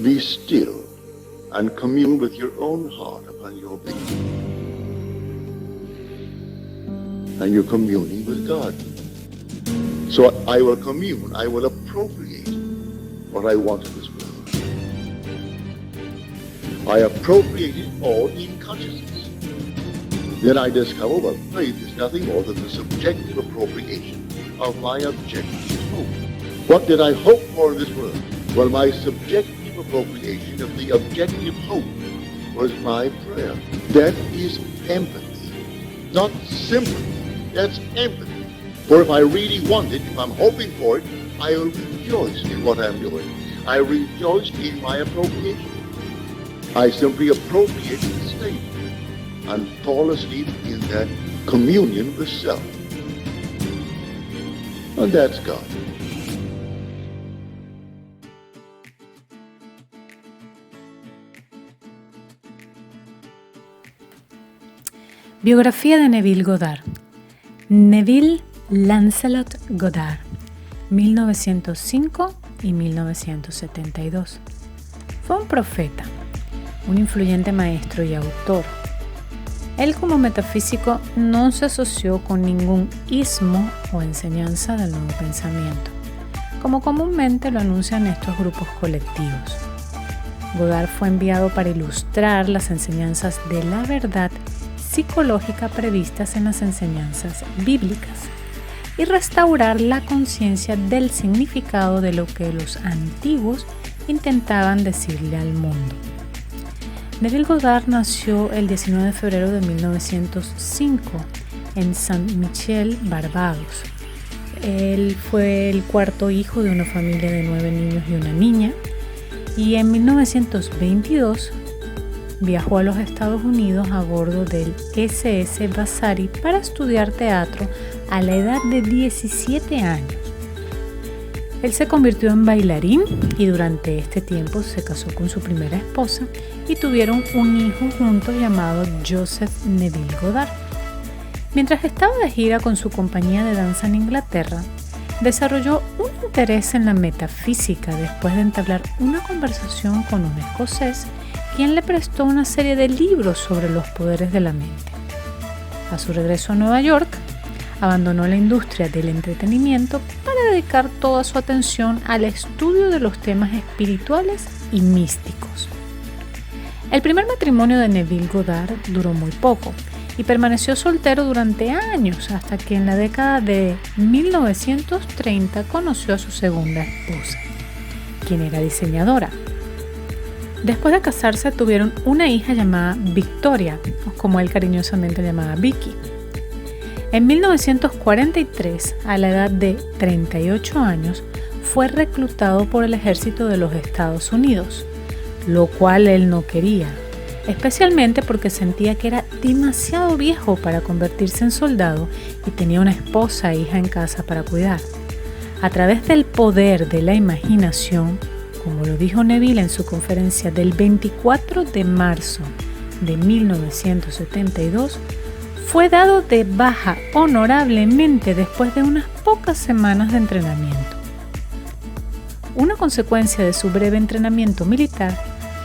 Be still and commune with your own heart upon your bed. And you're communing with God. So I will commune, I will appropriate what I want in this world. I appropriate it all in consciousness. Then I discover, well, faith is nothing more than the subjective appropriation of my objective hope. What did I hope for in this world? Well, my subjective appropriation of the objective hope was my prayer. That is empathy, not sympathy. That's empathy. For if I really want it, if I'm hoping for it, I will rejoice in what I'm doing. I rejoice in my appropriation. I simply appropriate the state and fall asleep in that communion with self. And that's God. Biografía de Neville Goddard. Neville Lancelot Goddard, 1905 y 1972. Fue un profeta, un influyente maestro y autor. Él, como metafísico, no se asoció con ningún ismo o enseñanza del nuevo pensamiento, como comúnmente lo anuncian estos grupos colectivos. Goddard fue enviado para ilustrar las enseñanzas de la verdad psicológica previstas en las enseñanzas bíblicas y restaurar la conciencia del significado de lo que los antiguos intentaban decirle al mundo. Neville Goddard nació el 19 de febrero de 1905 en Saint-Michel, Barbados. Él fue el cuarto hijo de una familia de 9 niños y una niña, y en 1922 viajó a los Estados Unidos a bordo del SS Vasari para estudiar teatro a la edad de 17 años. Él se convirtió en bailarín y durante este tiempo se casó con su primera esposa y tuvieron un hijo juntos llamado Joseph Neville Goddard. Mientras estaba de gira con su compañía de danza en Inglaterra, desarrolló un interés en la metafísica después de entablar una conversación con un escocés quien le prestó una serie de libros sobre los poderes de la mente. A su regreso a Nueva York, abandonó la industria del entretenimiento para dedicar toda su atención al estudio de los temas espirituales y místicos. El primer matrimonio de Neville Goddard duró muy poco y permaneció soltero durante años hasta que en la década de 1930 conoció a su segunda esposa, quien era diseñadora. Después de casarse tuvieron una hija llamada Victoria, o como él cariñosamente llamaba Vicky. En 1943, a la edad de 38 años, fue reclutado por el ejército de los Estados Unidos, lo cual él no quería, especialmente porque sentía que era demasiado viejo para convertirse en soldado y tenía una esposa e hija en casa para cuidar. A través del poder de la imaginación, como lo dijo Neville en su conferencia del 24 de marzo de 1972, fue dado de baja honorablemente después de unas pocas semanas de entrenamiento. Una consecuencia de su breve entrenamiento militar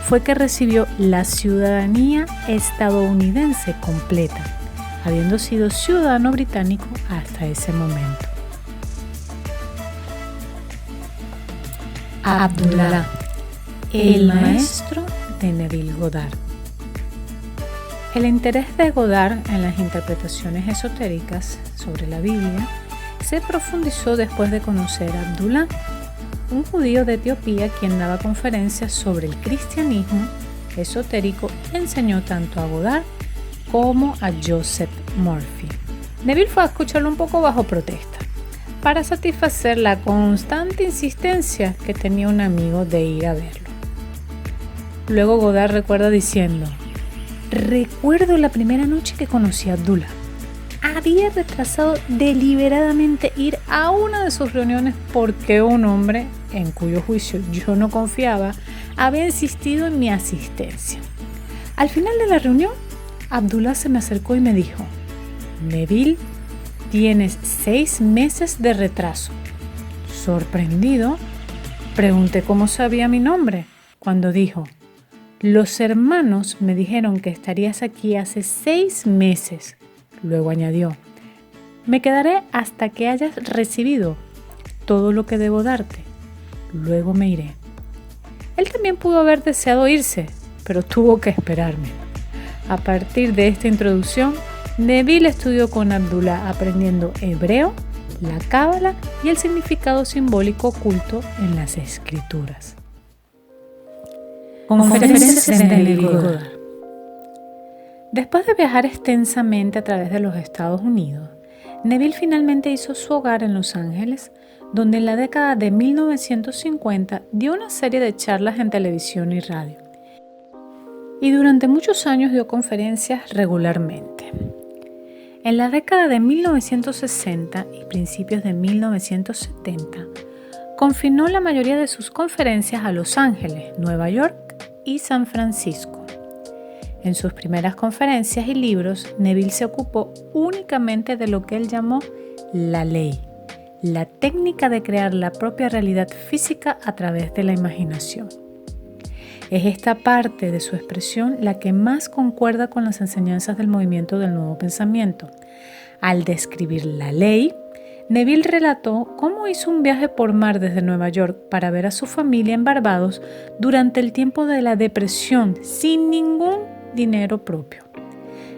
fue que recibió la ciudadanía estadounidense completa, habiendo sido ciudadano británico hasta ese momento. Abdullah, el maestro de Neville Goddard. El interés de Goddard en las interpretaciones esotéricas sobre la Biblia se profundizó después de conocer a Abdullah, un judío de Etiopía quien daba conferencias sobre el cristianismo esotérico y enseñó tanto a Goddard como a Joseph Murphy. Neville fue a escucharlo un poco bajo protesta, para satisfacer la constante insistencia que tenía un amigo de ir a verlo. Luego Goddard recuerda diciendo: recuerdo la primera noche que conocí a Abdullah. Había retrasado deliberadamente ir a una de sus reuniones porque un hombre, en cuyo juicio yo no confiaba, había insistido en mi asistencia. Al final de la reunión, Abdullah se me acercó y me dijo: Neville, tienes 6 meses de retraso. Sorprendido, pregunté cómo sabía mi nombre cuando dijo: «Los hermanos me dijeron que estarías aquí hace 6 meses». Luego añadió: «Me quedaré hasta que hayas recibido todo lo que debo darte. Luego me iré». Él también pudo haber deseado irse, pero tuvo que esperarme. A partir de esta introducción, Neville estudió con Abdullah aprendiendo hebreo, la cábala y el significado simbólico oculto en las escrituras. Conferencias de Neville Goddard. Después de viajar extensamente a través de los Estados Unidos, Neville finalmente hizo su hogar en Los Ángeles, donde en la década de 1950 dio una serie de charlas en televisión y radio. Y durante muchos años dio conferencias regularmente. En la década de 1960 y principios de 1970, confinó la mayoría de sus conferencias a Los Ángeles, Nueva York y San Francisco. En sus primeras conferencias y libros, Neville se ocupó únicamente de lo que él llamó la ley, la técnica de crear la propia realidad física a través de la imaginación. Es esta parte de su expresión la que más concuerda con las enseñanzas del movimiento del Nuevo Pensamiento. Al describir la ley, Neville relató cómo hizo un viaje por mar desde Nueva York para ver a su familia en Barbados durante el tiempo de la depresión sin ningún dinero propio.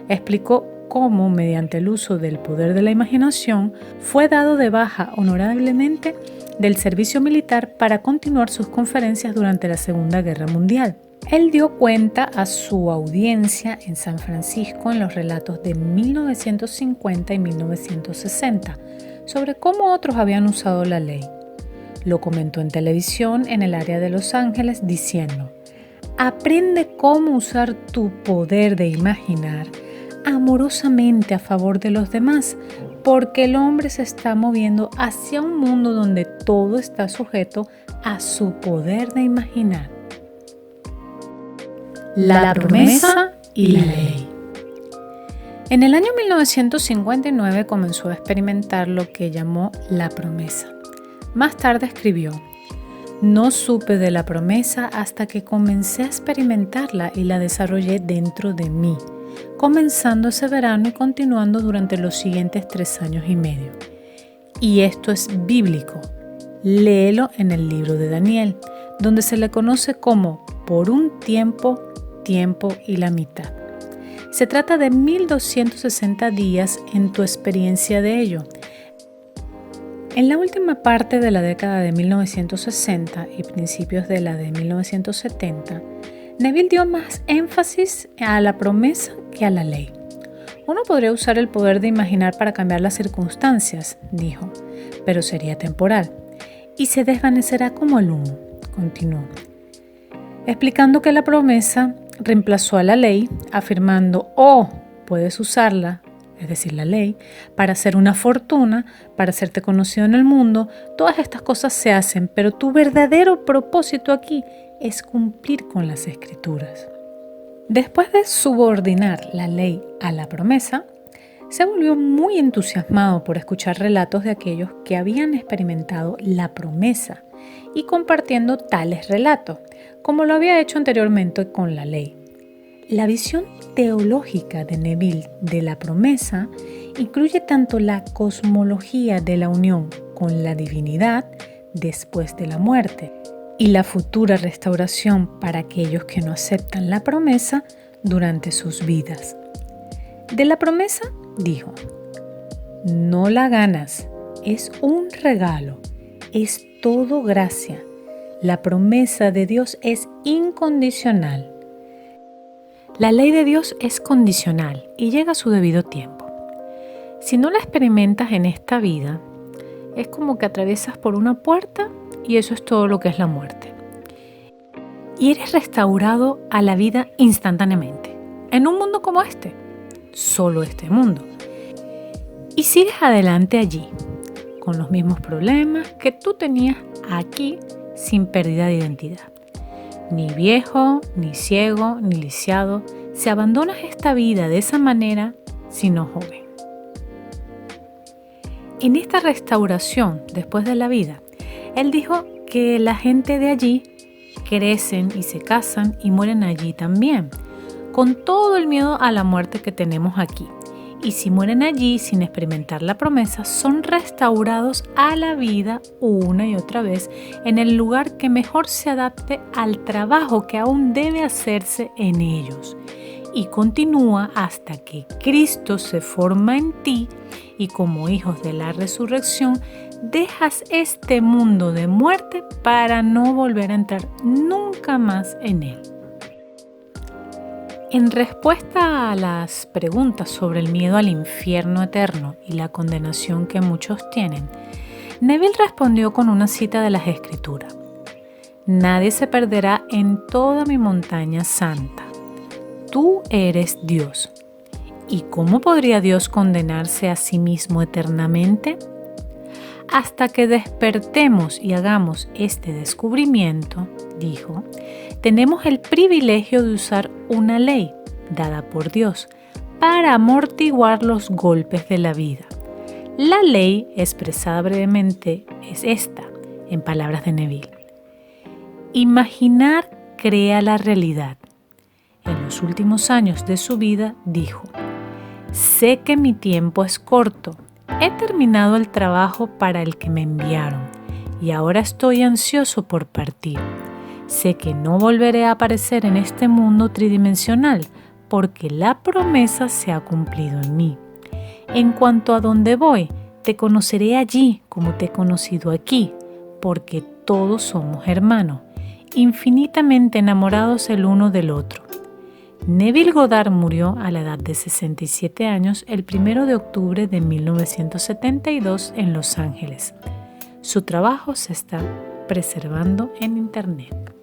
Explicó cómo, mediante el uso del poder de la imaginación, fue dado de baja honorablemente del servicio militar para continuar sus conferencias durante la Segunda Guerra Mundial. Él dio cuenta a su audiencia en San Francisco en los relatos de 1950 y 1960 sobre cómo otros habían usado la ley. Lo comentó en televisión en el área de Los Ángeles diciendo: «Aprende cómo usar tu poder de imaginar amorosamente a favor de los demás, porque el hombre se está moviendo hacia un mundo donde todo está sujeto a su poder de imaginar». La promesa y la ley. En el año 1959 comenzó a experimentar lo que llamó la promesa. Más tarde escribió: «No supe de la promesa hasta que comencé a experimentarla y la desarrollé dentro de mí, comenzando ese verano y continuando durante los siguientes 3 años y medio. Y esto es bíblico. Léelo en el libro de Daniel, donde se le conoce como por un tiempo, tiempo y la mitad. Se trata de 1260 días en tu experiencia de ello». En la última parte de la década de 1960 y principios de la de 1970, Neville dio más énfasis a la promesa que a la ley. «Uno podría usar el poder de imaginar para cambiar las circunstancias», dijo, «pero sería temporal y se desvanecerá como el humo», continuó, explicando que la promesa reemplazó a la ley, afirmando: «Oh, puedes usarla», es decir, la ley, «para hacer una fortuna, para hacerte conocido en el mundo. Todas estas cosas se hacen, pero tu verdadero propósito aquí es cumplir con las escrituras». Después de subordinar la ley a la promesa, se volvió muy entusiasmado por escuchar relatos de aquellos que habían experimentado la promesa y compartiendo tales relatos, como lo había hecho anteriormente con la ley. La visión teológica de Neville de la promesa incluye tanto la cosmología de la unión con la divinidad después de la muerte y la futura restauración para aquellos que no aceptan la promesa durante sus vidas. De la promesa dijo: «No la ganas, es un regalo, es todo gracia. La promesa de Dios es incondicional. La ley de Dios es condicional y llega a su debido tiempo. Si no la experimentas en esta vida, es como que atraviesas por una puerta y eso es todo lo que es la muerte. Y eres restaurado a la vida instantáneamente, en un mundo como este, solo este mundo. Y sigues adelante allí, con los mismos problemas que tú tenías aquí, sin pérdida de identidad. Ni viejo, ni ciego, ni lisiado, si abandonas esta vida de esa manera, sino joven». En esta restauración después de la vida, él dijo que la gente de allí crecen y se casan y mueren allí también, con todo el miedo a la muerte que tenemos aquí. Y si mueren allí sin experimentar la promesa, son restaurados a la vida una y otra vez en el lugar que mejor se adapte al trabajo que aún debe hacerse en ellos. Y continúa hasta que Cristo se forma en ti y como hijos de la resurrección, dejas este mundo de muerte para no volver a entrar nunca más en él. En respuesta a las preguntas sobre el miedo al infierno eterno y la condenación que muchos tienen, Neville respondió con una cita de las Escrituras: «Nadie se perderá en toda mi montaña santa. Tú eres Dios. ¿Y cómo podría Dios condenarse a sí mismo eternamente? Hasta que despertemos y hagamos este descubrimiento», dijo, «tenemos el privilegio de usar una ley dada por Dios para amortiguar los golpes de la vida. La ley, expresada brevemente, es esta, en palabras de Neville: imaginar crea la realidad. En los últimos años de su vida dijo: sé que mi tiempo es corto. He terminado el trabajo para el que me enviaron y ahora estoy ansioso por partir. Sé que no volveré a aparecer en este mundo tridimensional porque la promesa se ha cumplido en mí. En cuanto a dónde voy, te conoceré allí como te he conocido aquí, porque todos somos hermanos, infinitamente enamorados el uno del otro». Neville Goddard murió a la edad de 67 años el 1 de octubre de 1972 en Los Ángeles. Su trabajo se está preservando en Internet.